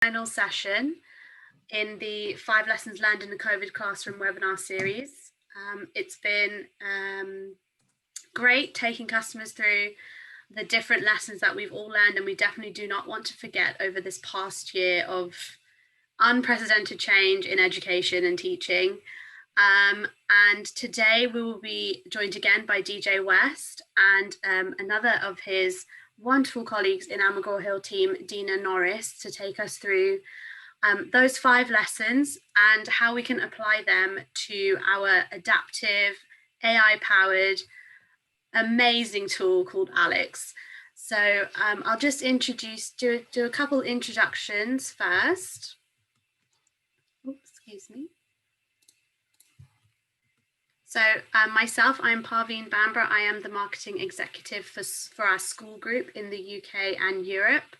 Final session in the 5 Lessons Learned in the COVID Classroom webinar series. It's been great taking customers through the different lessons that we've all learned, and we definitely do not want to forget over this past year of unprecedented change in education and teaching. And today we will be joined again by DJ West and another of his wonderful colleagues in our McGraw Hill team, Dina Norris, to take us through those 5 lessons and how we can apply them to our adaptive, AI-powered, amazing tool called ALEKS. So I'll just do a couple introductions first. Oops, excuse me. So myself, I'm Parveen Bambra. I am the marketing executive for our school group in the UK and Europe.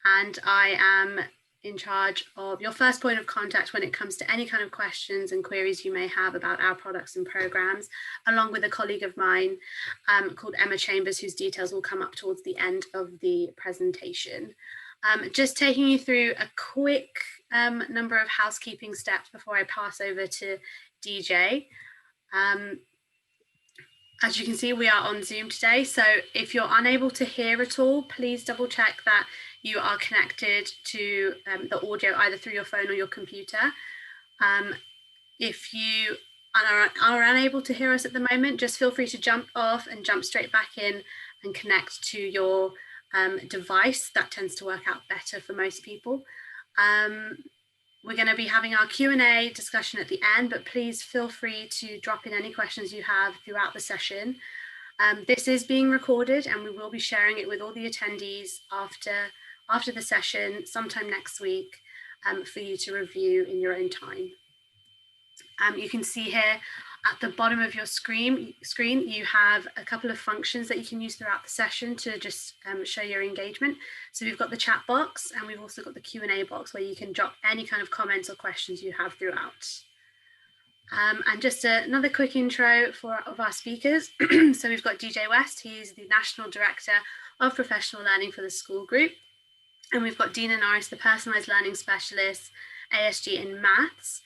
And I am in charge of your first point of contact when it comes to any kind of questions and queries you may have about our products and programs, along with a colleague of mine called Emma Chambers, whose details will come up towards the end of the presentation. Just taking you through a quick number of housekeeping steps before I pass over to DJ. As you can see, we are on Zoom today, so if you're unable to hear at all, please double check that you are connected to the audio either through your phone or your computer. If you are unable to hear us at the moment, just feel free to jump off and jump straight back in and connect to your device. That tends to work out better for most people. We're going to be having our Q&A discussion at the end, but please feel free to drop in any questions you have throughout the session. This is being recorded and we will be sharing it with all the attendees after the session sometime next week for you to review in your own time. You can see here at the bottom of your screen, you have a couple of functions that you can use throughout the session to just show your engagement. So we've got the chat box and we've also got the Q&A box where you can drop any kind of comments or questions you have throughout. And just another quick intro of our speakers. So we've got DJ West, he's the National Director of Professional Learning for the school group. And we've got Dina Norris, the Personalised Learning Specialist, ASG in Maths.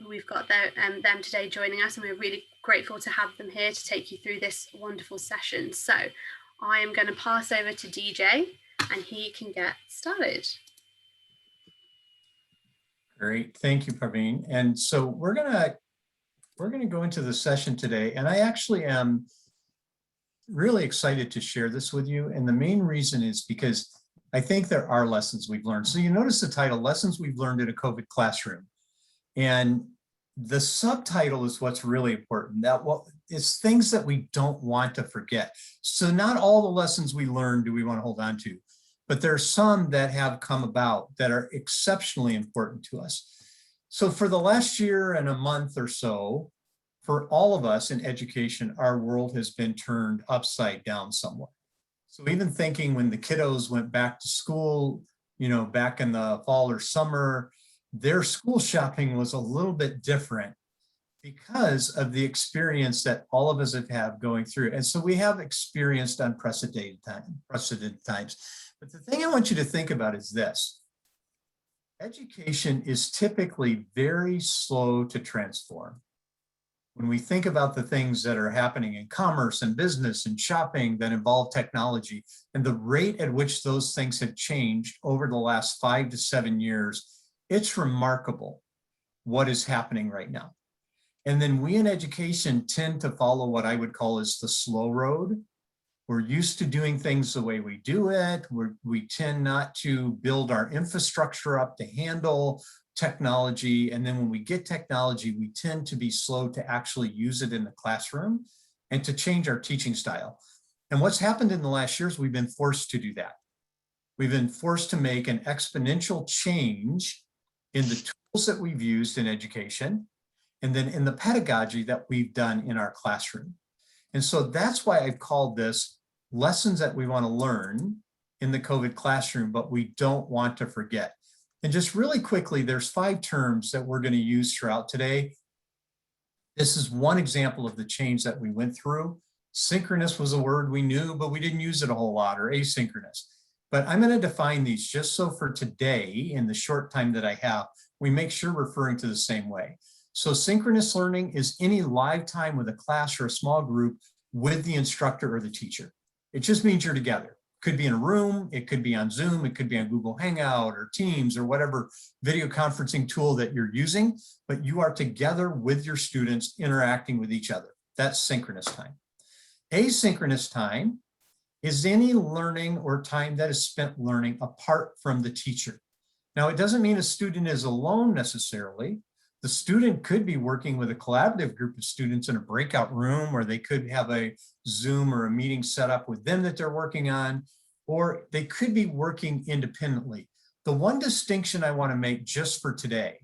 We've got them today joining us, and we're really grateful to have them here to take you through this wonderful session. So I am going to pass over to DJ and he can get started. Great, thank you, Parveen. And so we're gonna go into the session today, and I actually am really excited to share this with you. And the main reason is because I think there are lessons we've learned. So you notice the title, Lessons We've Learned in a COVID Classroom. And the subtitle is what's really important. It's things that we don't want to forget. So not all the lessons we learn do we want to hold on to, but there are some that have come about that are exceptionally important to us. So for the last year and a month or so, for all of us in education, our world has been turned upside down somewhat. So even thinking when the kiddos went back to school, back in the fall or summer, their school shopping was a little bit different because of the experience that all of us have had going through. And so we have experienced unprecedented times. But the thing I want you to think about is this. Education is typically very slow to transform. When we think about the things that are happening in commerce and business and shopping that involve technology and the rate at which those things have changed over the last 5 to 7 years, it's remarkable what is happening right now. And then we in education tend to follow what I would call is the slow road. We're used to doing things the way we do it. We tend not to build our infrastructure up to handle technology. And then when we get technology, we tend to be slow to actually use it in the classroom and to change our teaching style. And what's happened in the last years, we've been forced to do that. We've been forced to make an exponential change in the tools that we've used in education, and then in the pedagogy that we've done in our classroom. And so that's why I've called this lessons that we want to learn in the COVID classroom, but we don't want to forget. And just really quickly, there's 5 terms that we're going to use throughout today. This is one example of the change that we went through. Synchronous was a word we knew, but we didn't use it a whole lot, or asynchronous. But I'm going to define these just so for today, in the short time that I have, we make sure we're referring to the same way. So synchronous learning is any live time with a class or a small group with the instructor or the teacher. It just means you're together. Could be in a room, it could be on Zoom, it could be on Google Hangout or Teams or whatever video conferencing tool that you're using, but you are together with your students interacting with each other. That's synchronous time. Asynchronous time is any learning or time that is spent learning apart from the teacher. Now, it doesn't mean a student is alone necessarily. The student could be working with a collaborative group of students in a breakout room, or they could have a Zoom or a meeting set up with them that they're working on, or they could be working independently. The one distinction I want to make just for today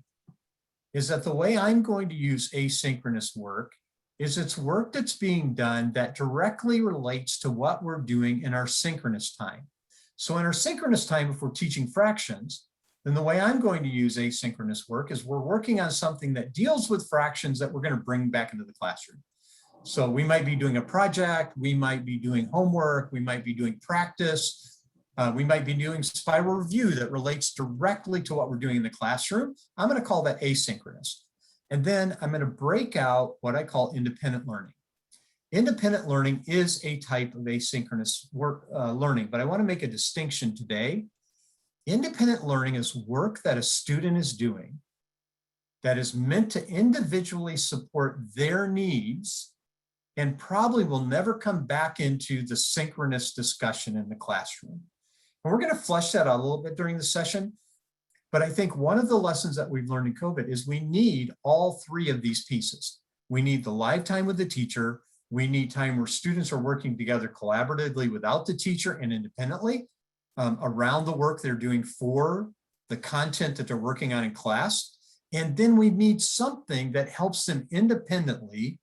is that the way I'm going to use asynchronous work is it's work that's being done that directly relates to what we're doing in our synchronous time. So in our synchronous time, if we're teaching fractions, then the way I'm going to use asynchronous work is we're working on something that deals with fractions that we're going to bring back into the classroom. So we might be doing a project, we might be doing homework, we might be doing practice, we might be doing spiral review that relates directly to what we're doing in the classroom. I'm going to call that asynchronous. And then I'm going to break out what I call independent learning. Independent learning is a type of asynchronous work learning, but I want to make a distinction today. Independent learning is work that a student is doing that is meant to individually support their needs and probably will never come back into the synchronous discussion in the classroom. And we're going to flesh that out a little bit during the session. But I think one of the lessons that we've learned in COVID is we need all three of these pieces. We need the live time with the teacher. We need time where students are working together collaboratively without the teacher and independently around the work they're doing for the content that they're working on in class. And then we need something that helps them independently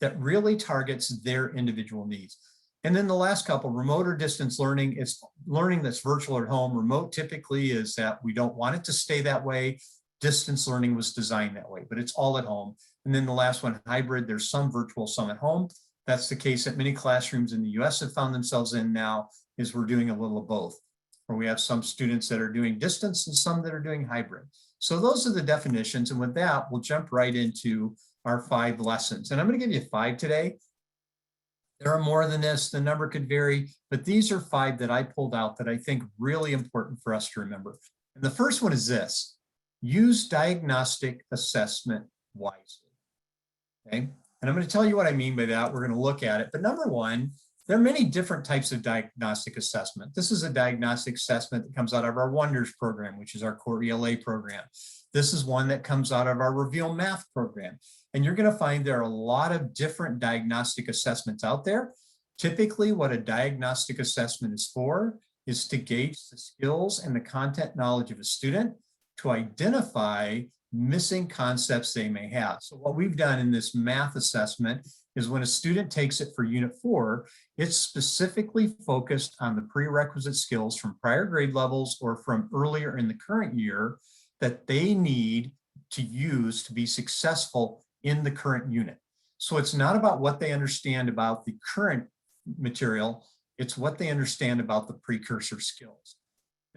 that really targets their individual needs. And then the last couple, remote or distance learning, it's learning that's virtual at home. Remote typically is that we don't want it to stay that way. Distance learning was designed that way, but it's all at home. And then the last one, hybrid, there's some virtual, some at home. That's the case that many classrooms in the US have found themselves in now, is we're doing a little of both, where we have some students that are doing distance and some that are doing hybrid. So those are the definitions. And with that, we'll jump right into our 5 lessons. And I'm going to give you 5 today. There are more than this, the number could vary, but these are 5 that I pulled out that I think really important for us to remember. And the first one is this: use diagnostic assessment wisely. Okay. And I'm going to tell you what I mean by that. We're going to look at it. But number one, there are many different types of diagnostic assessment. This is a diagnostic assessment that comes out of our Wonders program, which is our core ELA program. This is one that comes out of our Reveal Math program. And you're going to find there are a lot of different diagnostic assessments out there. Typically, what a diagnostic assessment is for is to gauge the skills and the content knowledge of a student to identify missing concepts they may have. So what we've done in this math assessment is when a student takes it for Unit 4, it's specifically focused on the prerequisite skills from prior grade levels or from earlier in the current year that they need to use to be successful in the current unit. So it's not about what they understand about the current material, it's what they understand about the precursor skills.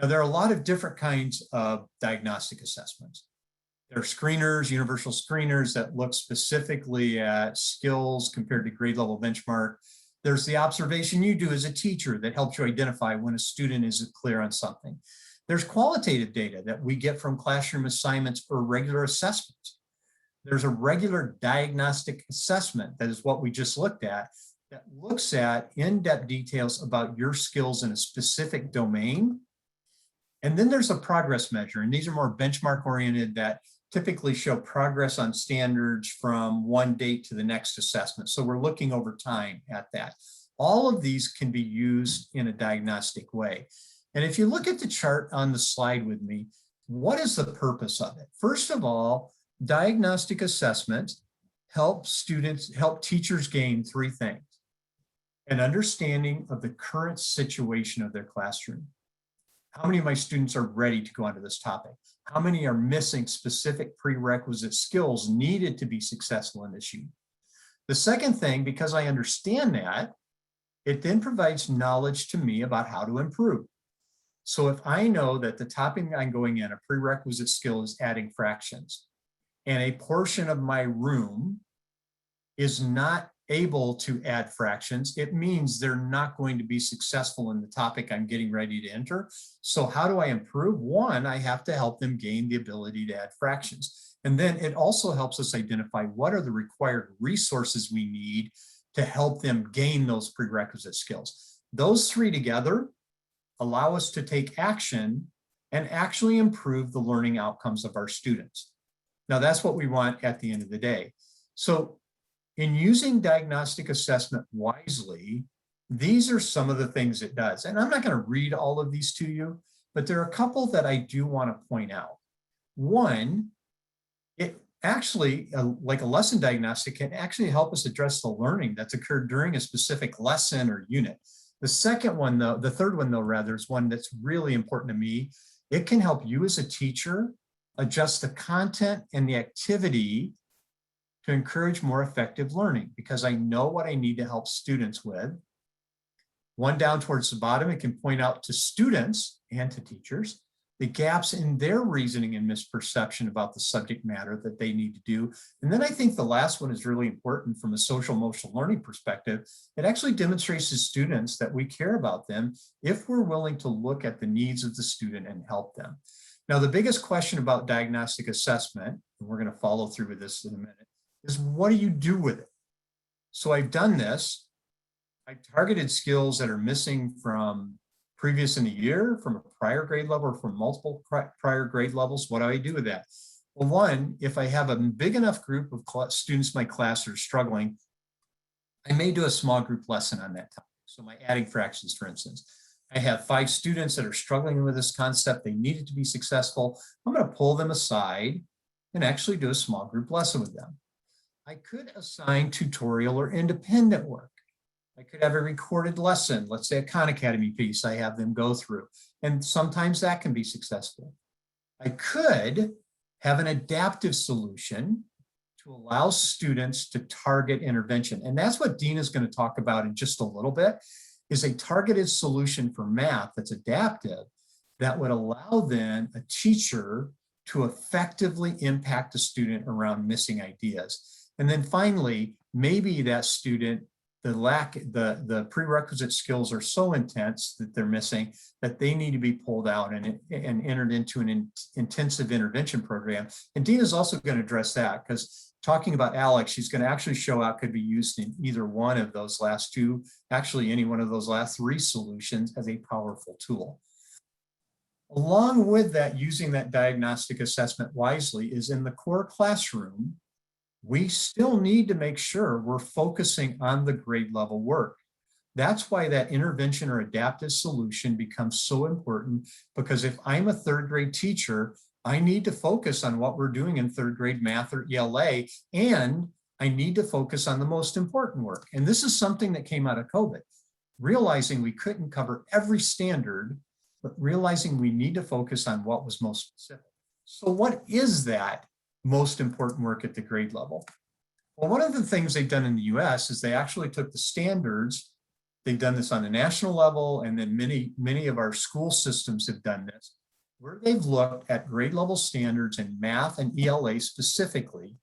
Now, there are a lot of different kinds of diagnostic assessments. There are screeners, universal screeners that look specifically at skills compared to grade level benchmark. There's the observation you do as a teacher that helps you identify when a student is clear on something. There's qualitative data that we get from classroom assignments or regular assessments. There's a regular diagnostic assessment, that is what we just looked at, that looks at in-depth details about your skills in a specific domain. And then there's a progress measure, and these are more benchmark oriented that typically show progress on standards from one date to the next assessment. So we're looking over time at that. All of these can be used in a diagnostic way. And if you look at the chart on the slide with me, what is the purpose of it? First of all, diagnostic assessment helps teachers gain 3 things: an understanding of the current situation of their classroom. How many of my students are ready to go onto this topic? How many are missing specific prerequisite skills needed to be successful in this unit? The second thing, because I understand that, it then provides knowledge to me about how to improve. So if I know that the topic I'm going in, a prerequisite skill is adding fractions, and a portion of my room is not able to add fractions, it means they're not going to be successful in the topic I'm getting ready to enter. So how do I improve? One, I have to help them gain the ability to add fractions. And then it also helps us identify what are the required resources we need to help them gain those prerequisite skills. Those three together allow us to take action and actually improve the learning outcomes of our students. Now, that's what we want at the end of the day. So in using diagnostic assessment wisely, these are some of the things it does. And I'm not going to read all of these to you, but there are a couple that I do want to point out. One, it actually, like a lesson diagnostic, can actually help us address the learning that's occurred during a specific lesson or unit. The second one, though, the third one, though, rather, is one that's really important to me. It can help you as a teacher adjust the content and the activity to encourage more effective learning, because I know what I need to help students with. One down towards the bottom, it can point out to students and to teachers the gaps in their reasoning and misperception about the subject matter that they need to do. And then I think the last one is really important from a social emotional learning perspective. It actually demonstrates to students that we care about them if we're willing to look at the needs of the student and help them. Now, the biggest question about diagnostic assessment, and we're going to follow through with this in a minute, is what do you do with it? So I've done this. I've targeted skills that are missing from previous in the year, from a prior grade level, or from multiple prior grade levels. What do I do with that? Well, one, if I have a big enough group of students in my class that are struggling, I may do a small group lesson on that topic. So my adding fractions, for instance. I have 5 students that are struggling with this concept. They need it to be successful. I'm going to pull them aside and actually do a small group lesson with them. I could assign tutorial or independent work. I could have a recorded lesson, let's say a Khan Academy piece I have them go through, and sometimes that can be successful. I could have an adaptive solution to allow students to target intervention, and that's what Dean is going to talk about in just a little bit, is a targeted solution for math that's adaptive that would allow then a teacher to effectively impact a student around missing ideas. And then finally, maybe that student, the prerequisite skills are so intense that they're missing that they need to be pulled out and entered into an intensive intervention program. And Dean is also going to address that, because talking about ALEKS, she's going to actually show how it could be used in either one of those last two, actually any one of those last 3 solutions as a powerful tool. Along with that, using that diagnostic assessment wisely is in the core classroom, we still need to make sure we're focusing on the grade level work. That's why that intervention or adaptive solution becomes so important, because if I'm a 3rd grade teacher, I need to focus on what we're doing in 3rd grade math or ELA, and I need to focus on the most important work. And this is something that came out of COVID, realizing we couldn't cover every standard, but realizing we need to focus on what was most specific. So what is that most important work at the grade level? Well, one of the things they've done in the US is they actually took the standards. They've done this on a national level, and then many of our school systems have done this, where they've looked at grade level standards in math and ELA specifically,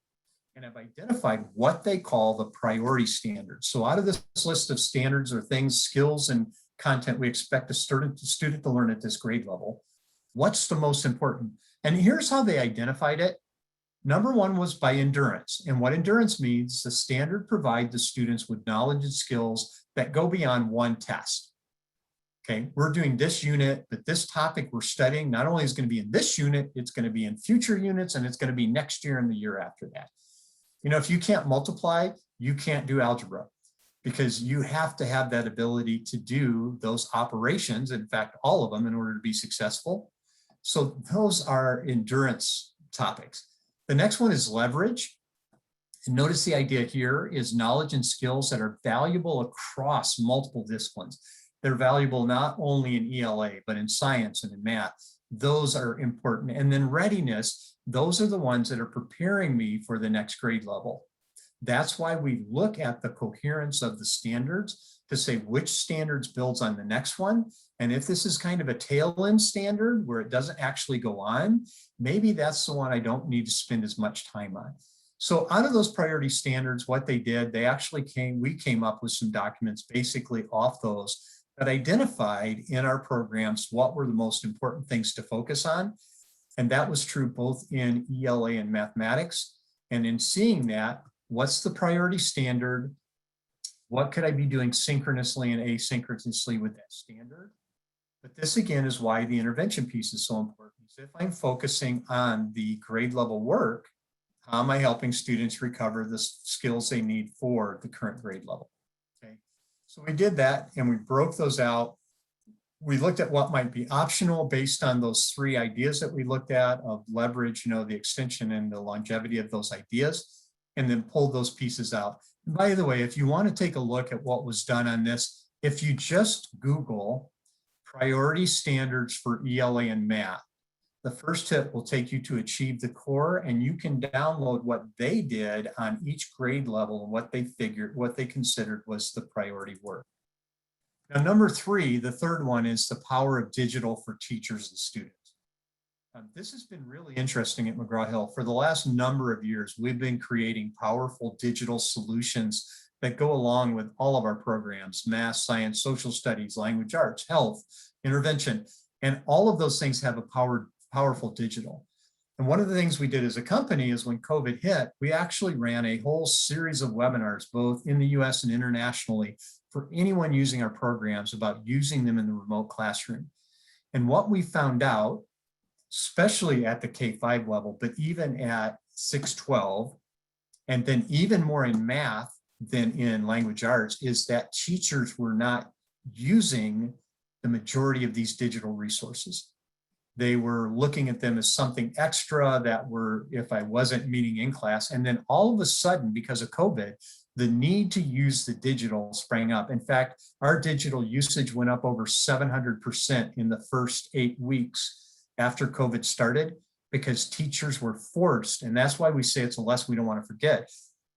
and have identified what they call the priority standards. So out of this list of standards or things, skills, and content we expect a student to learn at this grade level, what's the most important? And here's how they identified it. Number 1 was by endurance. And what endurance means, the standard provides the students with knowledge and skills that go beyond one test. Okay, we're doing this unit, but this topic we're studying not only is going to be in this unit, it's going to be in future units, and it's going to be next year and the year after that. You know, if you can't multiply, you can't do algebra, because you have to have that ability to do those operations, in fact, all of them, in order to be successful. So those are endurance topics. The next one is leverage. And notice the idea here is knowledge and skills that are valuable across multiple disciplines. They're valuable not only in ELA, but in science and in math. Those are important. And then readiness, those are the ones that are preparing me for the next grade level. That's why we look at the coherence of the standards, to say which standards builds on the next one. And if this is kind of a tail end standard where it doesn't actually go on, maybe that's the one I don't need to spend as much time on. So out of those priority standards, what they did, we came up with some documents basically off those that identified in our programs what were the most important things to focus on. And that was true both in ELA and mathematics. And in seeing that, what's the priority standard? What could I be doing synchronously and asynchronously with that standard? But this again is why the intervention piece is so important. So if I'm focusing on the grade level work, how am I helping students recover the skills they need for the current grade level? Okay, so we did that and we broke those out. We looked at what might be optional based on those three ideas that we looked at of leverage, the extension and the longevity of those ideas, and then pulled those pieces out. And by the way, if you want to take a look at what was done on this, if you just Google priority standards for ELA and math, the first tip will take you to Achieve the Core, and you can download what they did on each grade level and what they considered was the priority work. Now, number three, the third one is the power of digital for teachers and students. This has been really interesting at McGraw Hill. For the last number of years, we've been creating powerful digital solutions that go along with all of our programs: math, science, social studies, language arts, health, intervention, and all of those things have a powerful digital. And one of the things we did as a company is when COVID hit, we actually ran a whole series of webinars, both in the US and internationally, for anyone using our programs about using them in the remote classroom. And what we found out, especially at the K-5 level, but even at 6-12, and then even more in math than in language arts, is that teachers were not using the majority of these digital resources. They were looking at them as something extra that were, if I wasn't meeting in class, and then all of a sudden, because of COVID, the need to use the digital sprang up. In fact, our digital usage went up over 700% in the first 8 weeks after COVID started, because teachers were forced, and that's why we say it's a lesson we don't want to forget.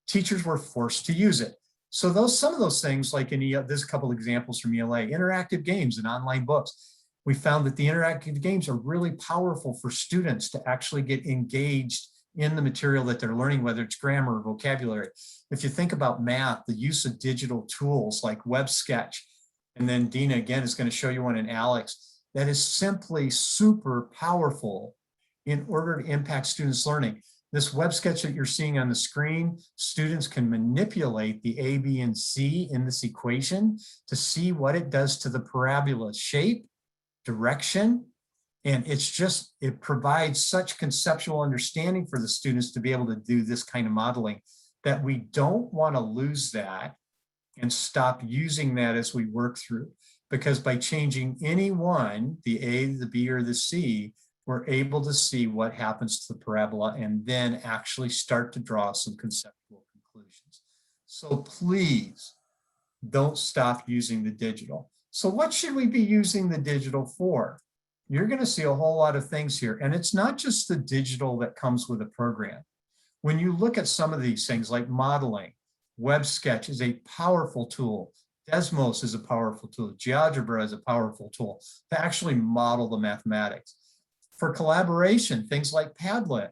Teachers were forced to use it. So some of those things, like there's a couple examples from ELA, interactive games and online books. We found that the interactive games are really powerful for students to actually get engaged in the material that they're learning, whether it's grammar or vocabulary. If you think about math, the use of digital tools like Web Sketch, and then Dina again is going to show you one in ALEKS, that is simply super powerful in order to impact students' learning. This Web Sketch that you're seeing on the screen, students can manipulate the A, B, and C in this equation to see what it does to the parabola shape, direction, and it provides such conceptual understanding for the students to be able to do this kind of modeling that we don't want to lose that and stop using that as we work through. Because by changing any one, the A, the B, or the C, we're able to see what happens to the parabola and then actually start to draw some conceptual conclusions. So please don't stop using the digital. So what should we be using the digital for? You're going to see a whole lot of things here. And it's not just the digital that comes with a program. When you look at some of these things like modeling, Web Sketch is a powerful tool. Desmos is a powerful tool. GeoGebra is a powerful tool to actually model the mathematics. For collaboration, things like Padlet,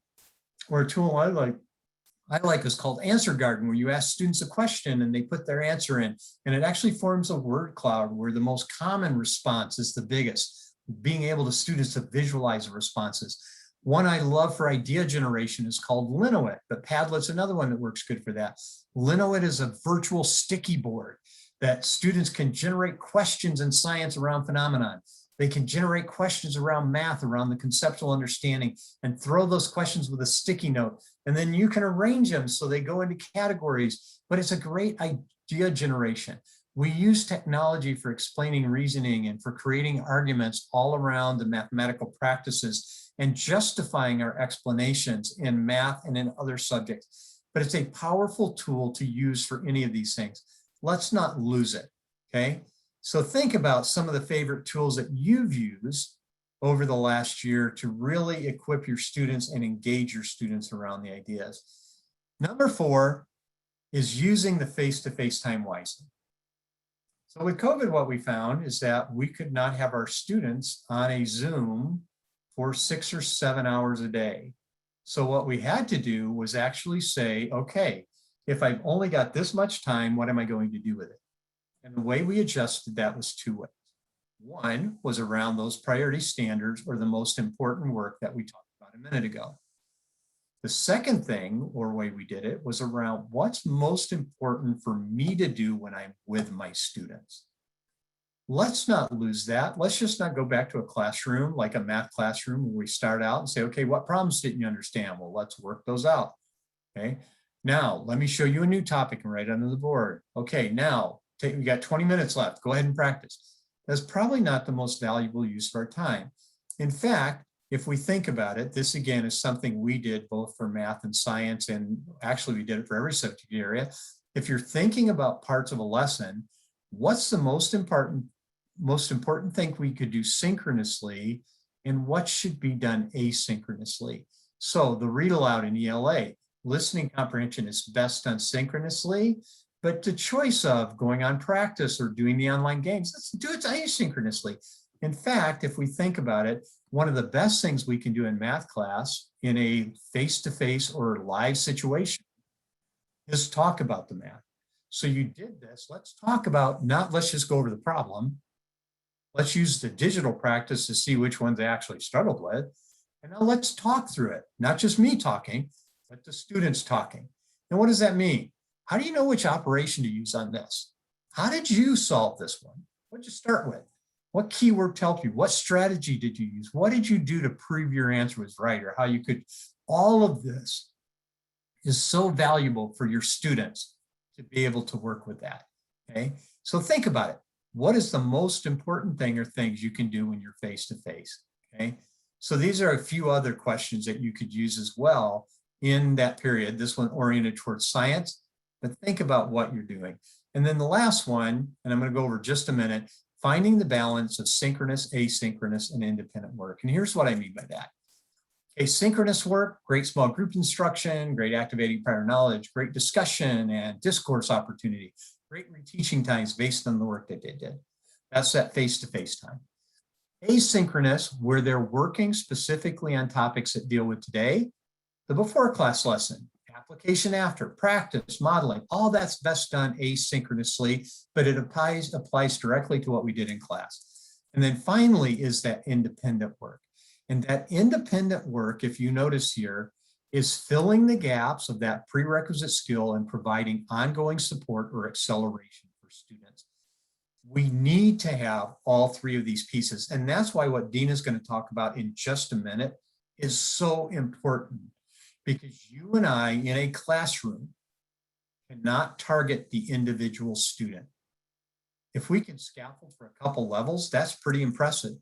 or a tool I like is called Answer Garden, where you ask students a question and they put their answer in, and it actually forms a word cloud where the most common response is the biggest, being able to students to visualize the responses. One I love for idea generation is called Linowit, but Padlet's another one that works good for that. Linowit is a virtual sticky board that students can generate questions in science around phenomenon. They can generate questions around math, around the conceptual understanding, and throw those questions with a sticky note. And then you can arrange them so they go into categories, but it's a great idea generation. We use technology for explaining reasoning and for creating arguments all around the mathematical practices and justifying our explanations in math and in other subjects. But it's a powerful tool to use for any of these things. Let's not lose it, okay? So think about some of the favorite tools that you've used over the last year to really equip your students and engage your students around the ideas. Number 4 is using the face-to-face time wisely. So with COVID, what we found is that we could not have our students on a Zoom for 6 or 7 hours a day. So what we had to do was actually say, okay, if I've only got this much time, what am I going to do with it? And the way we adjusted that was two ways. One was around those priority standards or the most important work that we talked about a minute ago. The second thing or way we did it was around what's most important for me to do when I'm with my students. Let's not lose that. Let's just not go back to a classroom like a math classroom where we start out and say, okay, what problems didn't you understand? Well, let's work those out. Okay. Now, let me show you a new topic and write it on the board. Okay, now we got 20 minutes left. Go ahead and practice. That's probably not the most valuable use of our time. In fact, if we think about it, this again is something we did both for math and science, and actually we did it for every subject area. If you're thinking about parts of a lesson, what's the most important thing we could do synchronously, and what should be done asynchronously? So the read aloud in ELA, listening comprehension is best done synchronously, but the choice of going on practice or doing the online games, let's do it asynchronously. In fact, if we think about it, one of the best things we can do in math class in a face-to-face or live situation is talk about the math. So you did this, let's talk about, not let's just go over the problem. Let's use the digital practice to see which ones they actually struggled with. And now let's talk through it, not just me talking, but the students talking. And what does that mean? How do you know which operation to use on this? How did you solve this one? What did you start with? What keyword helped you? What strategy did you use? What did you do to prove your answer was right, or how you could? All of this is so valuable for your students to be able to work with that, okay? So think about it. What is the most important thing or things you can do when you're face-to-face, okay? So these are a few other questions that you could use as well in that period. This one oriented towards science, but think about what you're doing. And then the last one, and I'm going to go over just a minute, finding the balance of synchronous, asynchronous, and independent work. And here's what I mean by that. Asynchronous work, great small group instruction, great activating prior knowledge, great discussion and discourse opportunity, great reteaching times based on the work that they did. That's that face-to-face time. Asynchronous, where they're working specifically on topics that deal with today, the before class lesson, application after, practice, modeling, all that's best done asynchronously, but it applies directly to what we did in class. And then finally is that independent work. And that independent work, if you notice here, is filling the gaps of that prerequisite skill and providing ongoing support or acceleration for students. We need to have all three of these pieces. And that's why what Dina is going to talk about in just a minute is so important. Because you and I in a classroom cannot target the individual student. If we can scaffold for a couple levels, that's pretty impressive.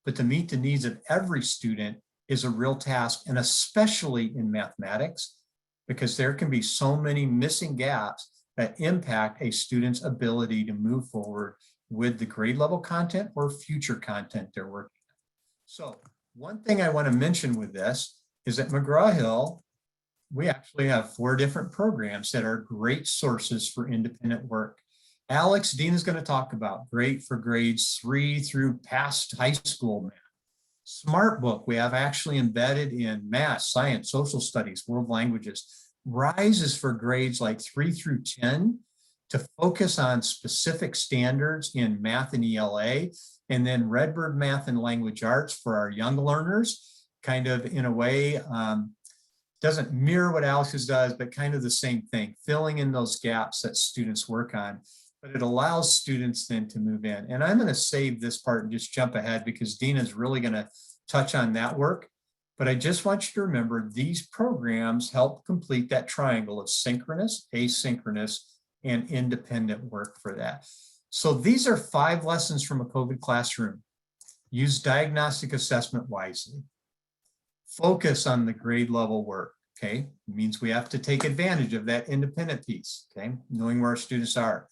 But to meet the needs of every student is a real task, and especially in mathematics, because there can be so many missing gaps that impact a student's ability to move forward with the grade level content or future content they're working on. So one thing I want to mention with this is at McGraw Hill, we actually have 4 different programs that are great sources for independent work. ALEKS, Dean is going to talk about, great for grades 3 through past high school math. Smart Book, we have actually embedded in math, science, social studies, world languages. RISE is for grades like 3 through 10 to focus on specific standards in math and ELA. And then Redbird Math and Language Arts for our young learners, kind of in a way, doesn't mirror what ALEKS does, but kind of the same thing, filling in those gaps that students work on. But it allows students then to move in. And I'm going to save this part and just jump ahead because Dina's really going to touch on that work. But I just want you to remember these programs help complete that triangle of synchronous, asynchronous, and independent work for that. So these are 5 lessons from a COVID classroom. Use diagnostic assessment wisely. Focus on the grade level work, okay? It means we have to take advantage of that independent piece, okay? Knowing where our students are.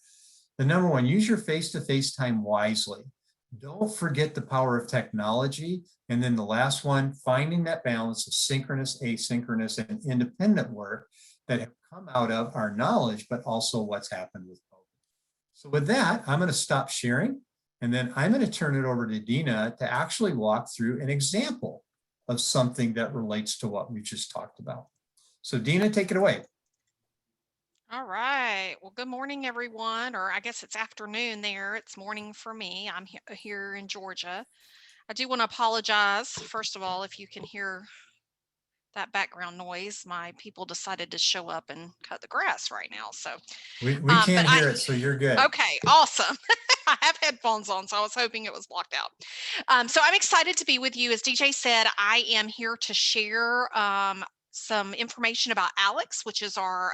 The number 1, use your face-to-face time wisely. Don't forget the power of technology. And then the last one, finding that balance of synchronous, asynchronous, and independent work that have come out of our knowledge, but also what's happened with COVID. So with that, I'm going to stop sharing, and then I'm going to turn it over to Dina to actually walk through an example of something that relates to what we just talked about. So Dina, take it away. All right. Well, good morning, everyone, or I guess it's afternoon there. It's morning for me. I'm here in Georgia. I do want to apologize, first of all, if you can hear that background noise. My people decided to show up and cut the grass right now. So We can't hear it, so you're good. Okay, awesome. I have headphones on, so I was hoping it was blocked out. So I'm excited to be with you. As DJ said, I am here to share some information about ALEKS, which is our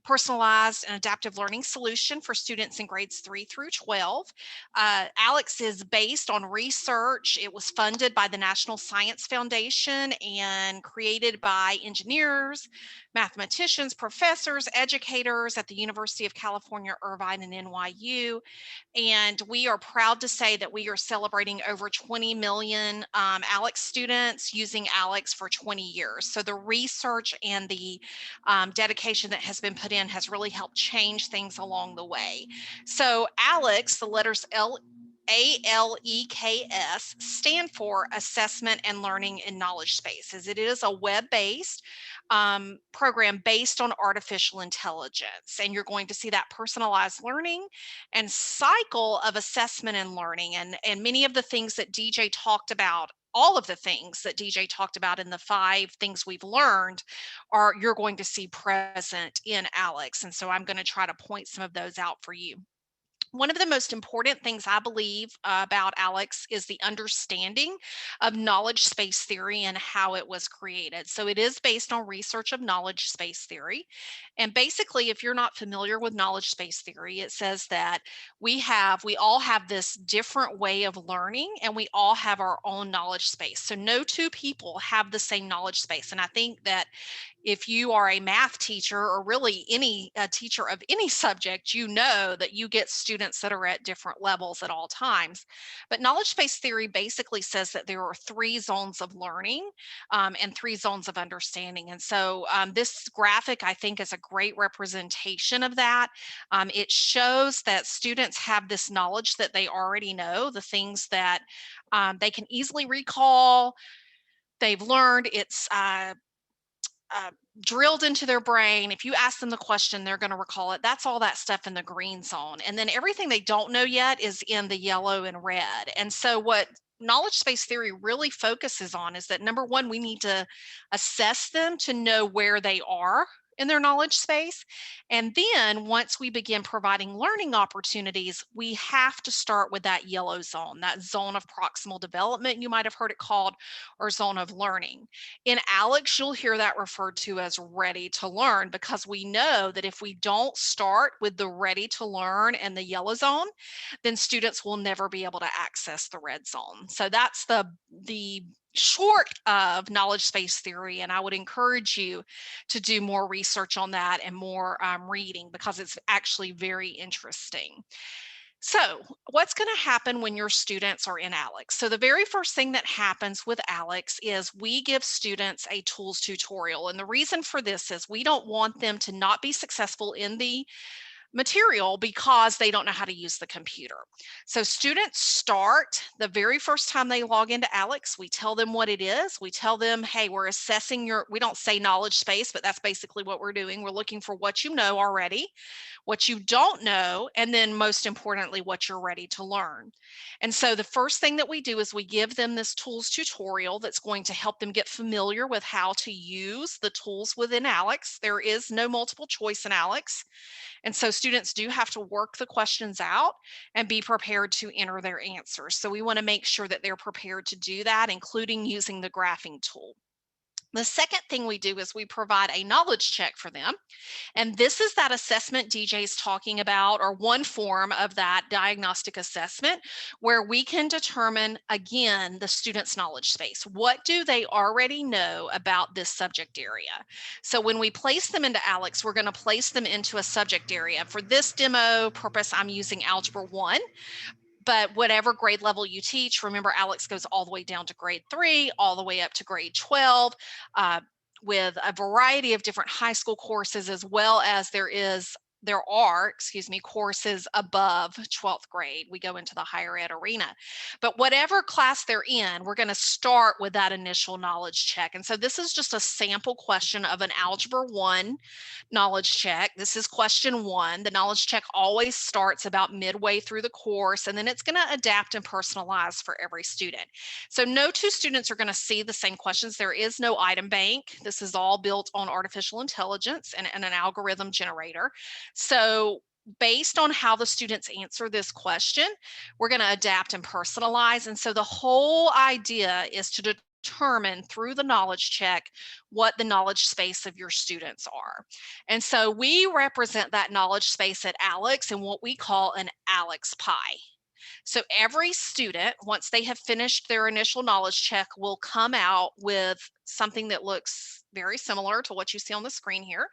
personalized and adaptive learning solution for students in grades 3 through 12. ALEKS is based on research. It was funded by the National Science Foundation and created by engineers, mathematicians, professors, educators at the University of California, Irvine, and NYU. And we are proud to say that we are celebrating over 20 million ALEKS students using ALEKS for 20 years. So the research and the dedication that has been put in has really helped change things along the way. So ALEKS, the letters ALEKS, stand for Assessment and Learning in Knowledge Spaces. It is a web-based program based on artificial intelligence, and you're going to see that personalized learning and cycle of assessment and learning, and many of the things that DJ talked about. All of the things that DJ talked about in the 5 things we've learned you're going to see present in ALEKS, and so I'm going to try to point some of those out for you. One of the most important things I believe about ALEKS is the understanding of knowledge space theory and how it was created. So it is based on research of knowledge space theory. And basically, if you're not familiar with knowledge space theory, it says that we all have this different way of learning, and we all have our own knowledge space. So no 2 people have the same knowledge space. And I think that if you are a math teacher, or really any teacher of any subject, you know that you get students that are at different levels at all times. But knowledge space theory basically says that there are 3 zones of learning and 3 zones of understanding. And so this graphic, I think, is a great representation of that. It shows that students have this knowledge that they already know, the things that they can easily recall, they've learned. It's drilled into their brain. If you ask them the question, they're going to recall it. That's all that stuff in the green zone. And then everything they don't know yet is in the yellow and red. And so what knowledge space theory really focuses on is that, number one, we need to assess them to know where they are in their knowledge space. And then once we begin providing learning opportunities, we have to start with that yellow zone, that zone of proximal development, you might have heard it called, or zone of learning. In ALEKS, you'll hear that referred to as ready to learn, because we know that if we don't start with the ready to learn and the yellow zone, then students will never be able to access the red zone. So that's the short of knowledge space theory, and I would encourage you to do more research on that and more reading, because it's actually very interesting. So what's going to happen when your students are in ALEKS? So the very first thing that happens with ALEKS is we give students a tools tutorial. And the reason for this is we don't want them to not be successful in the material because they don't know how to use the computer. So students start the very first time they log into ALEKS, we tell them what it is. We tell them, hey, we're assessing we don't say knowledge space, but that's basically what we're doing. We're looking for what you know already, what you don't know, and then most importantly, what you're ready to learn. And so the first thing that we do is we give them this tools tutorial that's going to help them get familiar with how to use the tools within ALEKS. There is no multiple choice in ALEKS. And so students do have to work the questions out and be prepared to enter their answers. So we want to make sure that they're prepared to do that, including using the graphing tool. The second thing we do is we provide a knowledge check for them. And this is that assessment DJ's talking about, or one form of that diagnostic assessment, where we can determine, again, the student's knowledge space. What do they already know about this subject area? So when we place them into ALEKS, we're going to place them into a subject area. For this demo purpose, I'm using Algebra 1. But whatever grade level you teach, remember ALEKS goes all the way down to grade 3, all the way up to grade 12, with a variety of different high school courses, as well as there is excuse me, courses above 12th grade. We go into the higher ed arena. But whatever class they're in, we're going to start with that initial knowledge check. And so this is just a sample question of an Algebra 1 knowledge check. This is question 1. The knowledge check always starts about midway through the course, and then it's going to adapt and personalize for every student. So no two students are going to see the same questions. There is no item bank. This is all built on artificial intelligence and an algorithm generator. So based on how the students answer this question, we're going to adapt and personalize. And so the whole idea is to determine through the knowledge check what the knowledge space of your students are. And so we represent that knowledge space at ALEKS in what we call an ALEKS Pie. So every student, once they have finished their initial knowledge check, will come out with something that looks very similar to what you see on the screen here.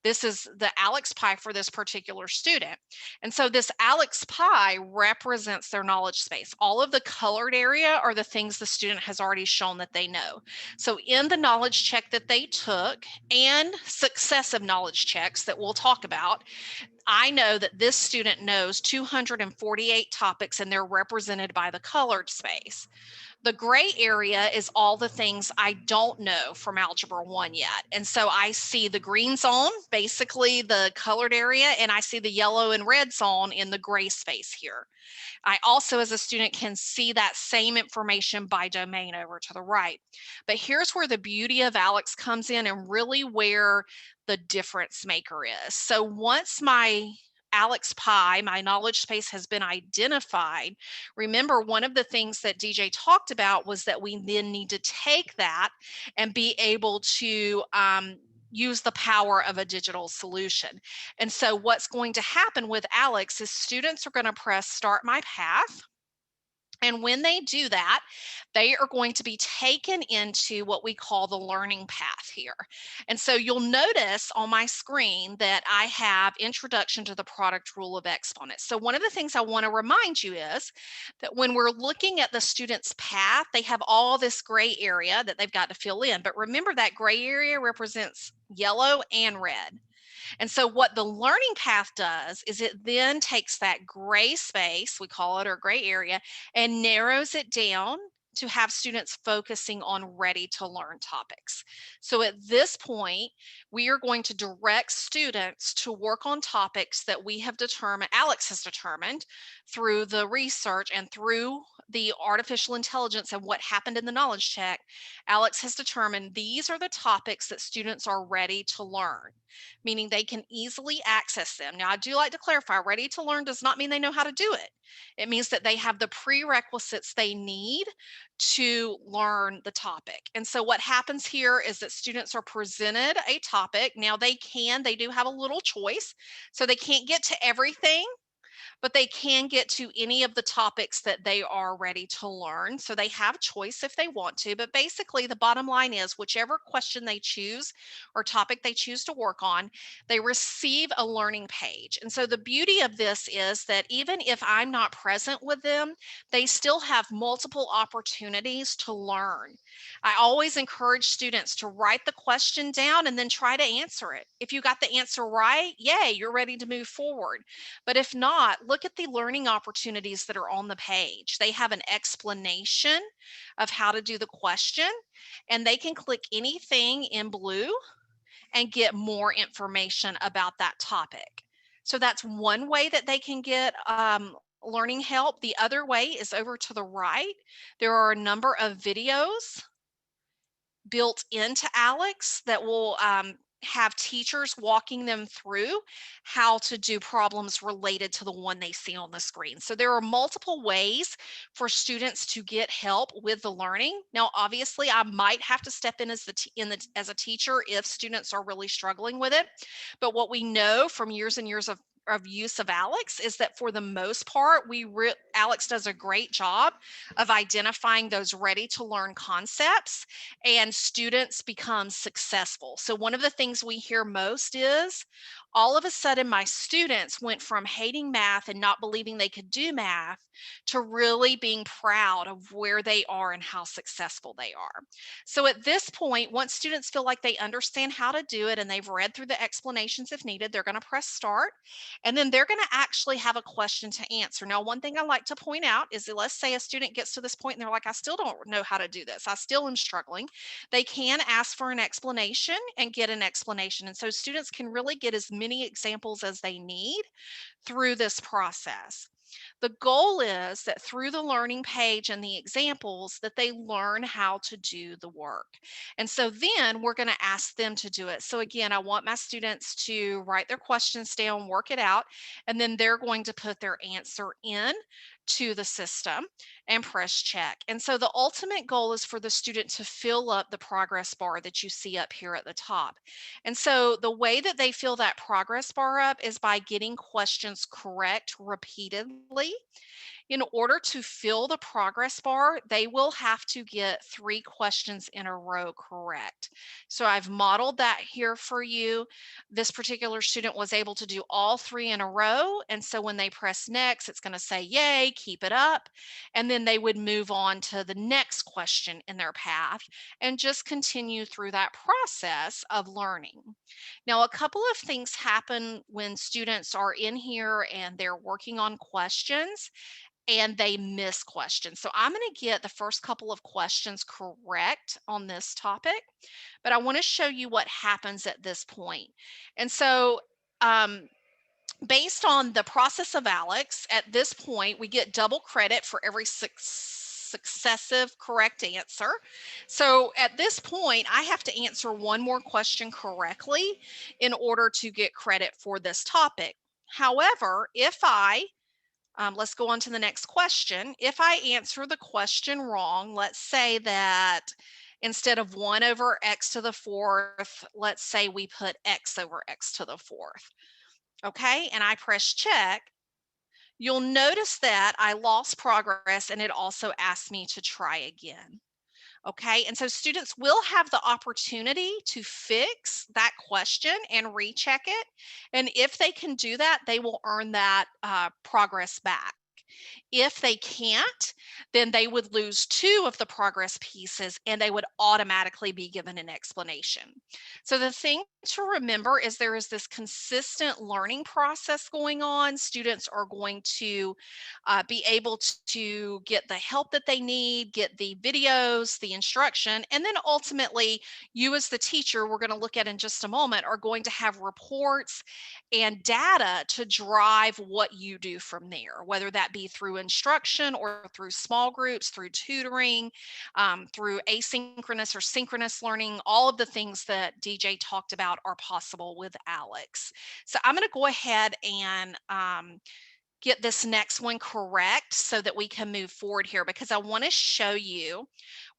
This is the ALEKS Pie for this particular student. And so this ALEKS Pie represents their knowledge space. All of the colored area are the things the student has already shown that they know. So in the knowledge check that they took and successive knowledge checks that we'll talk about, I know that this student knows 248 topics and they're represented by the colored space. The gray area is all the things I don't know from Algebra 1 yet. And so I see the green zone, basically the colored area, and I see the yellow and red zone in the gray space here. I also, as a student, can see that same information by domain over to the right. But here's where the beauty of ALEKS comes in and really where the difference maker is. So once my ALEKS Pie, my knowledge space, has been identified, remember one of the things that DJ talked about was that we then need to take that and be able to use the power of a digital solution. And so what's going to happen with ALEKS is students are going to press Start My Path. And when they do that, they are going to be taken into what we call the learning path here. And so you'll notice on my screen that I have Introduction to the Product Rule of Exponents. So one of the things I want to remind you is that when we're looking at the student's path, they have all this gray area that they've got to fill in. But remember that gray area represents yellow and red. And so what the learning path does is it then takes that gray space, we call it our gray area, and narrows it down to have students focusing on ready to learn topics. So at this point, we are going to direct students to work on topics that we have determined, ALEKS has determined through the research and through the artificial intelligence and what happened in the knowledge check. ALEKS has determined these are the topics that students are ready to learn, meaning they can easily access them. Now, I do like to clarify, ready to learn does not mean they know how to do it. It means that they have the prerequisites they need to learn the topic. And so what happens here is that students are presented a topic. Now they do have a little choice. So they can't get to everything, but they can get to any of the topics that they are ready to learn. So they have choice if they want to, but basically the bottom line is whichever question they choose or topic they choose to work on, they receive a learning page. And so the beauty of this is that even if I'm not present with them, they still have multiple opportunities to learn. I always encourage students to write the question down and then try to answer it. If you got the answer right, yay, you're ready to move forward. But if not, look at the learning opportunities that are on the page. They have an explanation of how to do the question, and they can click anything in blue and get more information about that topic. So that's one way that they can get learning help. The other way is over to the right. There are a number of videos built into ALEKS that will have teachers walking them through how to do problems related to the one they see on the screen. So there are multiple ways for students to get help with the learning. Now, obviously, I might have to step in as a teacher if students are really struggling with it. But what we know from years and years of use of ALEKS is that for the most part, ALEKS does a great job of identifying those ready to learn concepts, and students become successful. So one of the things we hear most is, all of a sudden my students went from hating math and not believing they could do math to really being proud of where they are and how successful they are. So at this point, once students feel like they understand how to do it and they've read through the explanations if needed, they're going to press start, and then they're going to actually have a question to answer. Now, one thing I like to point out is that, let's say a student gets to this point and they're like, I still don't know how to do this, I still am struggling. They can ask for an explanation and get an explanation. And so students can really get as many examples as they need through this process. The goal is that through the learning page and the examples that they learn how to do the work. And so then we're going to ask them to do it. So again, I want my students to write their questions down, work it out, and then they're going to put their answer in to the system and press check. And so the ultimate goal is for the student to fill up the progress bar that you see up here at the top. And so the way that they fill that progress bar up is by getting questions correct repeatedly. In order to fill the progress bar, they will have to get 3 questions in a row correct. So I've modeled that here for you. This particular student was able to do all 3 in a row. And so when they press next, it's going to say, yay, keep it up. And then they would move on to the next question in their path and just continue through that process of learning. Now, a couple of things happen when students are in here and they're working on questions and they miss questions. So I'm going to get the first couple of questions correct on this topic, but I want to show you what happens at this point. And so based on the process of ALEKS, at this point, we get double credit for every successive correct answer. So at this point, I have to answer one more question correctly in order to get credit for this topic. However, if let's go on to the next question. If I answer the question wrong, let's say that instead of 1 over x to the 4th, let's say we put x over x to the 4th. Okay, and I press check. You'll notice that I lost progress and it also asked me to try again. Okay, and so students will have the opportunity to fix that question and recheck it. And if they can do that, they will earn that progress back. If they can't, then they would lose 2 of the progress pieces and they would automatically be given an explanation. So the thing to remember is there is this consistent learning process going on. Students are going to be able to get the help that they need, get the videos, the instruction, and then ultimately you as the teacher, we're going to look at in just a moment, are going to have reports and data to drive what you do from there, whether that be through instruction or through small groups, through tutoring, through asynchronous or synchronous learning. All of the things that DJ talked about are possible with ALEKS. So I'm going to go ahead and get this next one correct so that we can move forward here, because I want to show you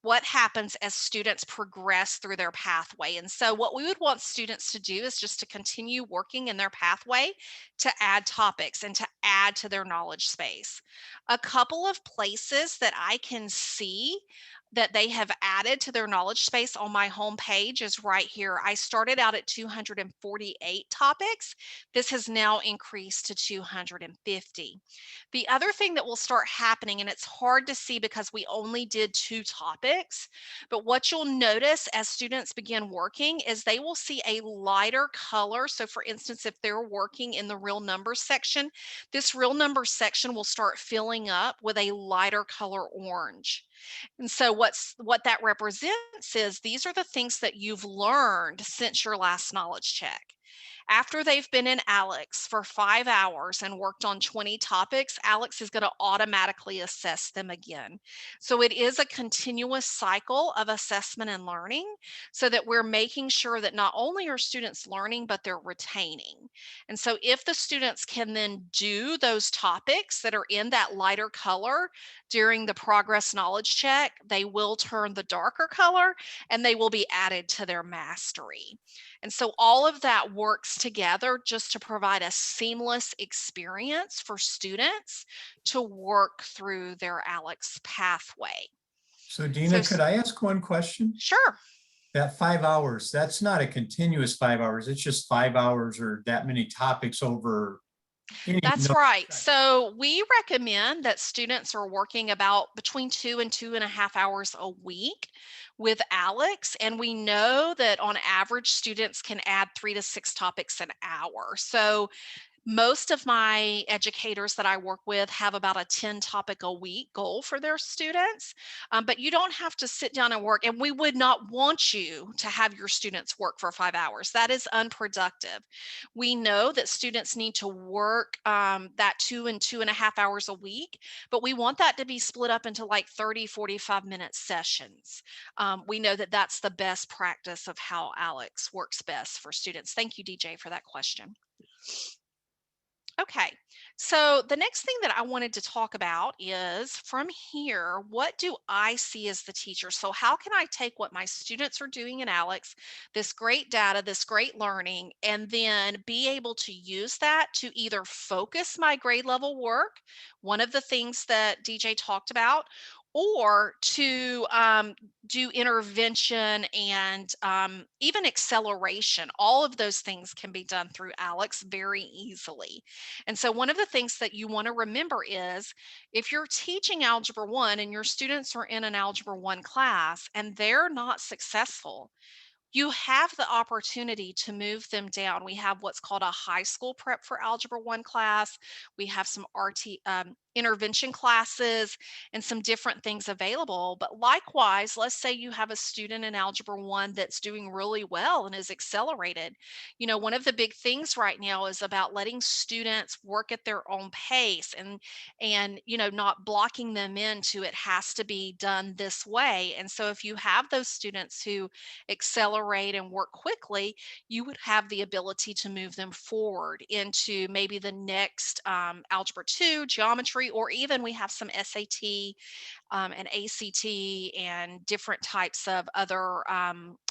what happens as students progress through their pathway. And so what we would want students to do is just to continue working in their pathway to add topics and to add to their knowledge space. A couple of places that I can see that they have added to their knowledge space on my home page is right here. I started out at 248 topics. This has now increased to 250. The other thing that will start happening, and it's hard to see because we only did 2 topics, but what you'll notice as students begin working is they will see a lighter color. So for instance, if they're working in the real numbers section, this real numbers section will start filling up with a lighter color orange. And so what that represents is these are the things that you've learned since your last knowledge check. After they've been in ALEKS for 5 hours and worked on 20 topics, ALEKS is going to automatically assess them again. So it is a continuous cycle of assessment and learning so that we're making sure that not only are students learning, but they're retaining. And so if the students can then do those topics that are in that lighter color during the progress knowledge check, they will turn the darker color and they will be added to their mastery. And so all of that works together just to provide a seamless experience for students to work through their ALEKS pathway. So Dina, could I ask one question? Sure. that 5 hours, that's not a continuous 5 hours. It's just 5 hours or that many topics over any That's number right. of times. So we recommend that students are working about between 2 and 2.5 hours a week with ALEKS. And we know that on average, students can add 3 to 6 topics an hour. So most of my educators that I work with have about a 10 topic a week goal for their students, but you don't have to sit down and work. And we would not want you to have your students work for 5 hours. That is unproductive. We know that students need to work that 2 and 2.5 hours a week, but we want that to be split up into like 30, 45-minute sessions. We know that that's the best practice of how ALEKS works best for students. Thank you, DJ, for that question. Okay, so the next thing that I wanted to talk about is from here, what do I see as the teacher? So how can I take what my students are doing in ALEKS, this great data, this great learning, and then be able to use that to either focus my grade level work, one of the things that DJ talked about, or to do intervention and even acceleration. All of those things can be done through ALEKS very easily. And so one of the things that you want to remember is if you're teaching Algebra 1 and your students are in an Algebra 1 class and they're not successful, you have the opportunity to move them down. We have what's called a high school prep for Algebra 1 class. We have some intervention classes and some different things available. But likewise, let's say you have a student in Algebra 1 that's doing really well and is accelerated. You know, one of the big things right now is about letting students work at their own pace and you know, not blocking them into it has to be done this way. And so if you have those students who accelerate and work quickly, you would have the ability to move them forward into maybe the next Algebra 2, geometry, or even we have some SAT and ACT and different types of other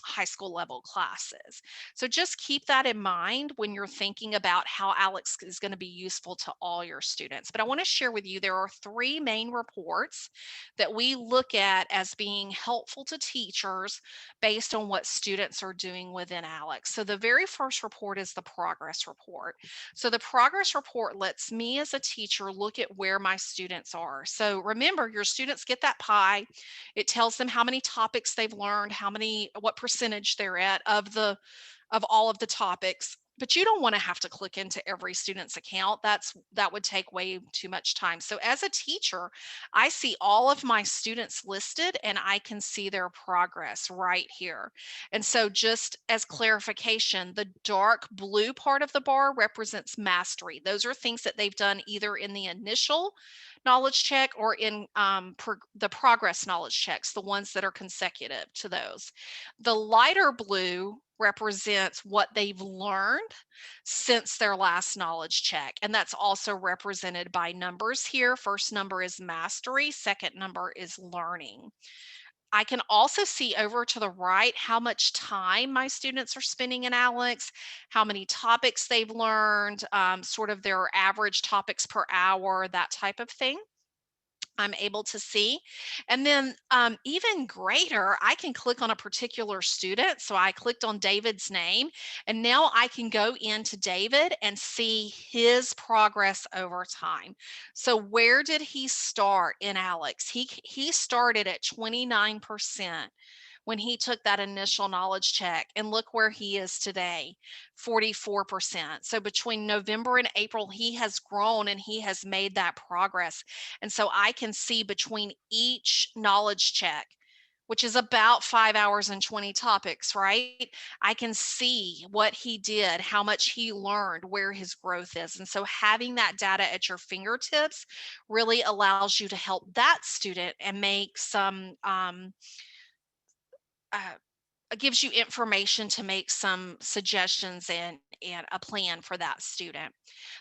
high school level classes. So just keep that in mind when you're thinking about how ALEKS is going to be useful to all your students. But I want to share with you, there are 3 main reports that we look at as being helpful to teachers based on what students are doing within ALEKS. So the very first report is the progress report. So the progress report lets me as a teacher look at where my students are. So remember, your students get that pie. It tells them how many topics they've learned, what percentage they're at of all of the topics. But you don't want to have to click into every student's account. That would take way too much time. So as a teacher, I see all of my students listed and I can see their progress right here. And so just as clarification, the dark blue part of the bar represents mastery. Those are things that they've done either in the initial knowledge check or in the progress knowledge checks, the ones that are consecutive to those. The lighter blue represents what they've learned since their last knowledge check. And that's also represented by numbers here. First number is mastery, second number is learning. I can also see over to the right how much time my students are spending in ALEKS, how many topics they've learned, sort of their average topics per hour, that type of thing. I'm able to see. And then even greater, I can click on a particular student. So I clicked on David's name, and now I can go into David and see his progress over time. So where did he start in ALEKS? He started at 29% when he took that initial knowledge check, and look where he is today, 44%. So between November and April, he has grown and he has made that progress. And so I can see between each knowledge check, which is about 5 hours and 20 topics, right? I can see what he did, how much he learned, where his growth is. And so having that data at your fingertips really allows you to help that student and make some gives you information to make some suggestions and a plan for that student.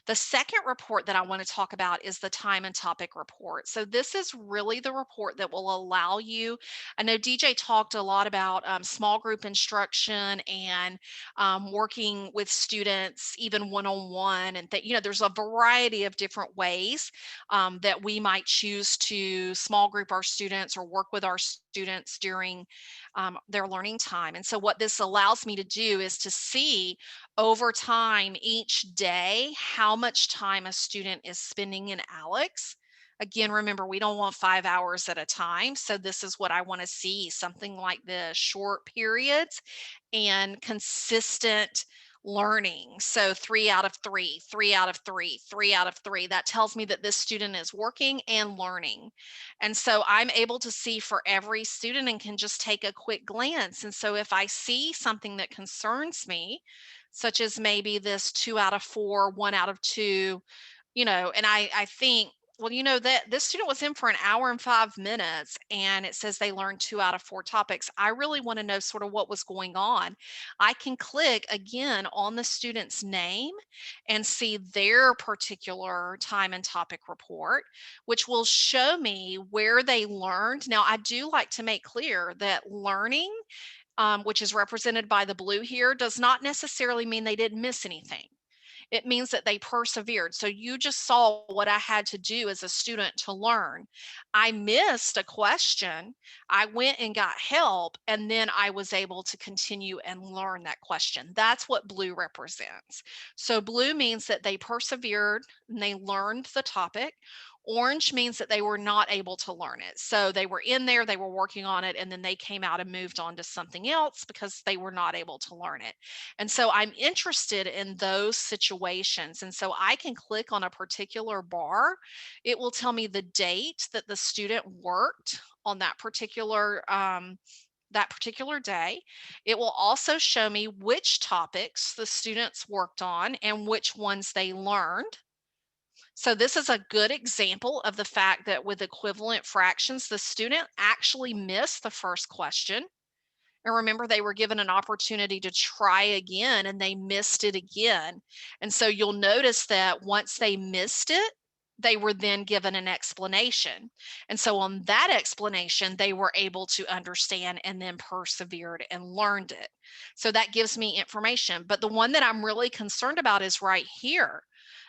The second report that I want to talk about is the time and topic report. So this is really the report that will allow you, I know DJ talked a lot about small group instruction and working with students even one-on-one, and that, you know, there's a variety of different ways that we might choose to small group our students or work with our students during their learning time. time. And so what this allows me to do is to see over time each day how much time a student is spending in ALEKS. Again, remember, we don't want 5 hours at a time. So this is what I want to see, something like the short periods and consistent learning. So 3 out of 3, 3 out of 3, 3 out of 3. That tells me that this student is working and learning. And so I'm able to see for every student and can just take a quick glance. And so if I see something that concerns me, such as maybe this 2 out of 4, 1 out of 2, and I think, well, that this student was in for an hour and 5 minutes and it says they learned 2 out of 4 topics. I really want to know sort of what was going on. I can click again on the student's name and see their particular time and topic report, which will show me where they learned. Now, I do like to make clear that learning, which is represented by the blue here, does not necessarily mean they didn't miss anything. It means that they persevered. So you just saw what I had to do as a student to learn. I missed a question. I went and got help, and then I was able to continue and learn that question. That's what blue represents. So blue means that they persevered and they learned the topic. Orange means that they were not able to learn it. So they were in there, they were working on it, and then they came out and moved on to something else because they were not able to learn it. And so I'm interested in those situations. And so I can click on a particular bar. It will tell me the date that the student worked on that particular day. It will also show me which topics the students worked on and which ones they learned. So this is a good example of the fact that with equivalent fractions, the student actually missed the first question. And remember, they were given an opportunity to try again and they missed it again. And so you'll notice that once they missed it, they were then given an explanation. And so on that explanation, they were able to understand and then persevered and learned it. So that gives me information. But the one that I'm really concerned about is right here,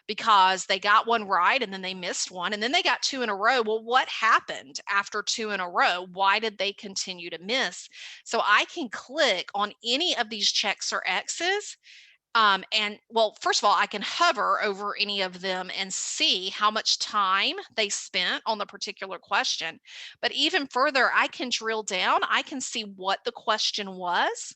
because they got one right and then they missed one and then they got 2 in a row. Well, what happened after 2 in a row? Why did they continue to miss? So I can click on any of these checks or X's. And well, first of all, I can hover over any of them and see how much time they spent on the particular question. But even further, I can drill down. I can see what the question was,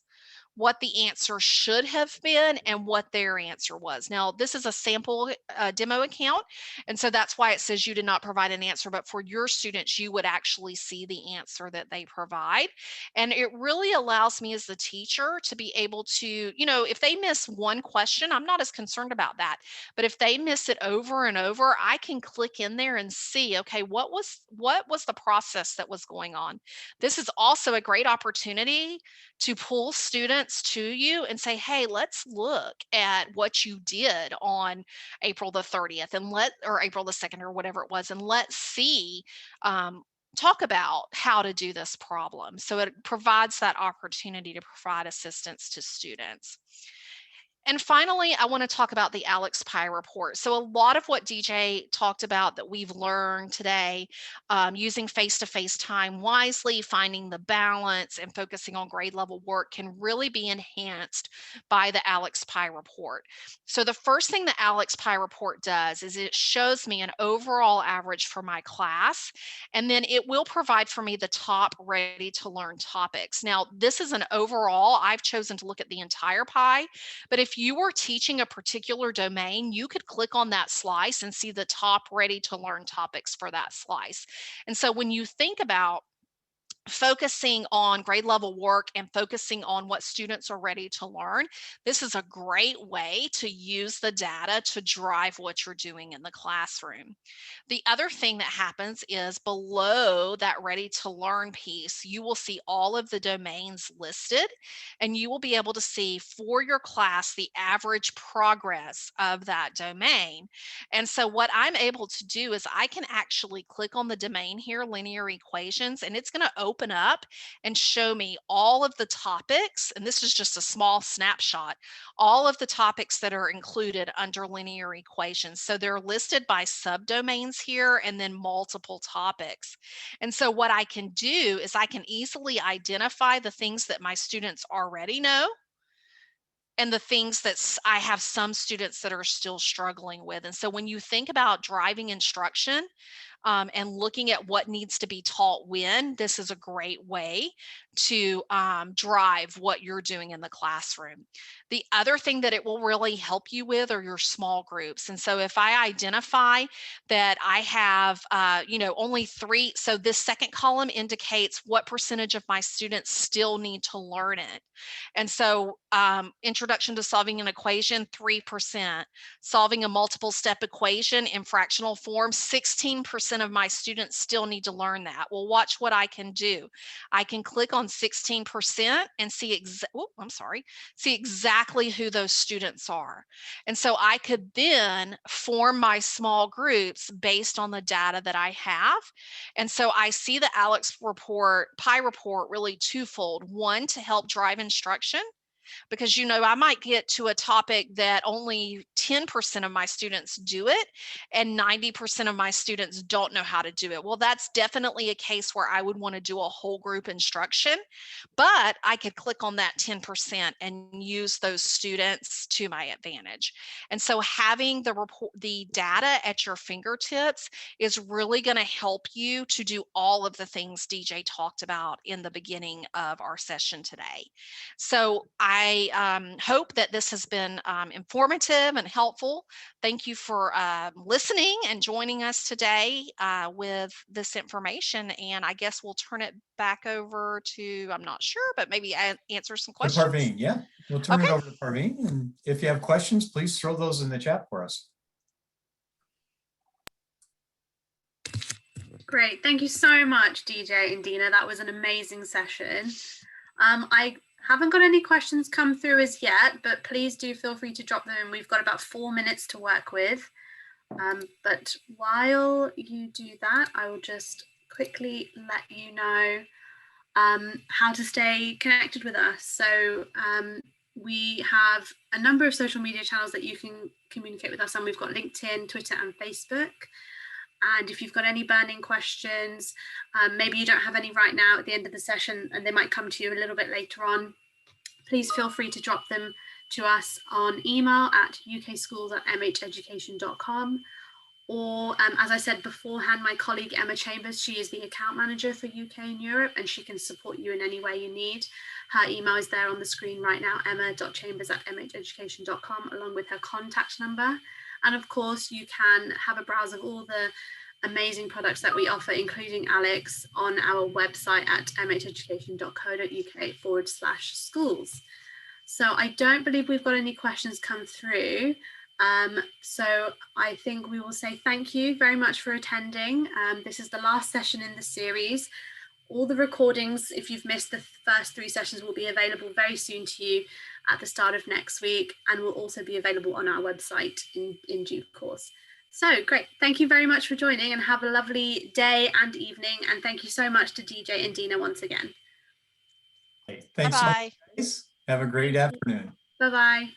what the answer should have been, and what their answer was. Now, this is a sample demo account, and so that's why it says you did not provide an answer, but for your students, you would actually see the answer that they provide. And it really allows me as the teacher to be able to, if they miss one question, I'm not as concerned about that. But if they miss it over and over, I can click in there and see, okay, what was the process that was going on? This is also a great opportunity to pull students to you and say, hey, let's look at what you did on April the 30th or April the 2nd or whatever it was, and let's see, talk about how to do this problem. So it provides that opportunity to provide assistance to students. And finally, I want to talk about the ALEKS Pie report. So a lot of what DJ talked about that we've learned today, using face-to-face time wisely, finding the balance, and focusing on grade level work can really be enhanced by the ALEKS Pie report. So the first thing the ALEKS Pie report does is it shows me an overall average for my class, and then it will provide for me the top ready to learn topics. Now, this is an overall. I've chosen to look at the entire pie, but if you were teaching a particular domain, you could click on that slice and see the top ready to learn topics for that slice. And so when you think about focusing on grade level work and focusing on what students are ready to learn, this is a great way to use the data to drive what you're doing in the classroom. The other thing that happens is below that ready to learn piece, you will see all of the domains listed, and you will be able to see for your class the average progress of that domain. And so what I'm able to do is I can actually click on the domain here, linear equations, and it's going to open open up and show me all of the topics, and this is just a small snapshot, all of the topics that are included under linear equations. So they're listed by subdomains here and then multiple topics. And so what I can do is I can easily identify the things that my students already know and the things that I have some students that are still struggling with. And so when you think about driving instruction, and looking at what needs to be taught when, this is a great way to drive what you're doing in the classroom. The other thing that it will really help you with are your small groups. And so if I identify that I have, only 3, so this second column indicates what percentage of my students still need to learn it. And so introduction to solving an equation, 3%. Solving a multiple step equation in fractional form, 16% of my students still need to learn that. Well, watch what I can do. I can click on 16% and see exactly who those students are. And so I could then form my small groups based on the data that I have. And so I see the ALEKS Pie report really twofold. One, to help drive instruction, because I might get to a topic that only 10% of my students do it and 90% of my students don't know how to do it. Well, that's definitely a case where I would want to do a whole group instruction, but I could click on that 10% and use those students to my advantage. And so having the data at your fingertips is really going to help you to do all of the things DJ talked about in the beginning of our session today. So I hope that this has been informative and helpful. Thank you for listening and joining us today with this information. And I guess we'll turn it back over to, I'm not sure, but maybe answer some questions. Parveen, yeah, we'll turn it over to Parveen. And if you have questions, please throw those in the chat for us. Great. Thank you so much, DJ and Dina. That was an amazing session. I haven't got any questions come through as yet, but please do feel free to drop them in. We've got about 4 minutes to work with. But while you do that, I will just quickly let you know how to stay connected with us. So we have a number of social media channels that you can communicate with us on. We've got LinkedIn, Twitter, and Facebook. And if you've got any burning questions, maybe you don't have any right now at the end of the session and they might come to you a little bit later on, please feel free to drop them to us on email at ukschools@mheducation.com. Or as I said beforehand, my colleague Emma Chambers, she is the account manager for UK and Europe, and she can support you in any way you need. Her email is there on the screen right now, emma.chambers@mheducation.com, along with her contact number. And of course, you can have a browse of all the amazing products that we offer, including ALEKS, on our website at mheducation.co.uk/schools. So I don't believe we've got any questions come through. So I think we will say thank you very much for attending. This is the last session in the series. All the recordings, if you've missed the first 3 sessions, will be available very soon to you at the start of next week, and will also be available on our website in due course. So great. Thank you very much for joining, and have a lovely day and evening. And thank you so much to DJ and Dina once again. Thanks. Bye-bye. So much. Have a great afternoon. Bye-bye.